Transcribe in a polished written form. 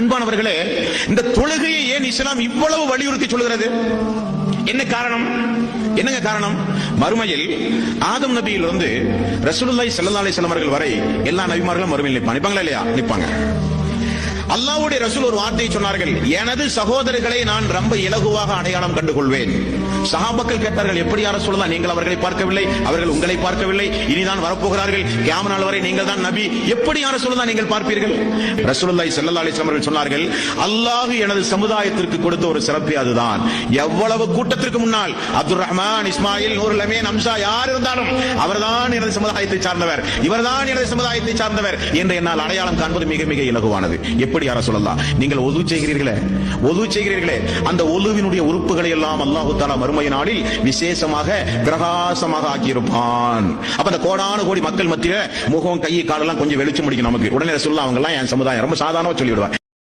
அன்பானவர்களே, இந்த தொழுகையை ஏன் இஸ்லாம் இவ்வளவு வலியுறுத்தி சொல்கிறது? என்ன காரணம்? என்னங்க காரணம்? மறுமையில் ஆதம் நபியிலிருந்து ரசூலுல்லாஹி ஸல்லல்லாஹு அலைஹி வஸல்லம் அவர்கள் வரை எல்லா நபிமார்களும் மறுமையில் நிற்பாங்களா இல்லையா? நிற்பாங்க. அல்லாஹ்வுடைய ரசூல் ஒரு வார்த்தையை சொன்னார்கள், எனது சகோதரர்களை நான் ரொம்ப இலகுவாக அடையாளம் கண்டு கொள்வேன். சஹாபாக்கள் கேட்டார்கள், எப்படி யார சொல்லலாம், நீங்கள் அவர்களை பார்க்கவில்லை, அவர்கள் உங்களை பார்க்கவில்லை, இனிதான் வரப்போகிறார்கள், கியாமத் நாள் வரை நீங்கள் தான் நபி, எப்படி யார சொல்லலாம் நீங்கள் பார்ப்பீர்கள்? ரசூலுல்லாஹி ஸல்லல்லாஹு அலைஹி வஸல்லம் அவர்கள் சொன்னார்கள், அல்லாஹ் எனது சமுதாயத்திற்கு கொடுத்த ஒரு சிறப்பு அதுதான். எவ்வளவு கூட்டத்திற்கு முன்னால் அப்துல் ரஹ்மான், இஸ்மாயில், நூருல் அமீன், அம்சா யார் இருந்தாலும் அவர்தான் எனது சமுதாயத்தை சார்ந்தவர், இவர்தான் எனது சமுதாயத்தை சார்ந்தவர் என்று என்னால் அடையாளம் காண்பது மிக மிக இலகுவானது. எப்படி யார சொல்லலாம்? நீங்கள் ஒது செய்கிறீர்களே, அந்த ஒலுவினுடைய உறுப்புகளை எல்லாம் அல்லாஹ் தஆலா மறுமை நாளில் விசேஷமாக பிரகாசமாக ஆக்கியிருப்பான். அப்ப அந்த கோடான கோடி மக்கள் மத்தியில முகம், கை, காலெல்லாம் கொஞ்சம் வெளிச்சம் அடிக்கும் நமக்கு. உடனே ரசூலுல்லாஹ் அவங்க எல்லாம் என் சமுதாயம் ரொம்ப சாதாரணமா சொல்லிவிடுவார்.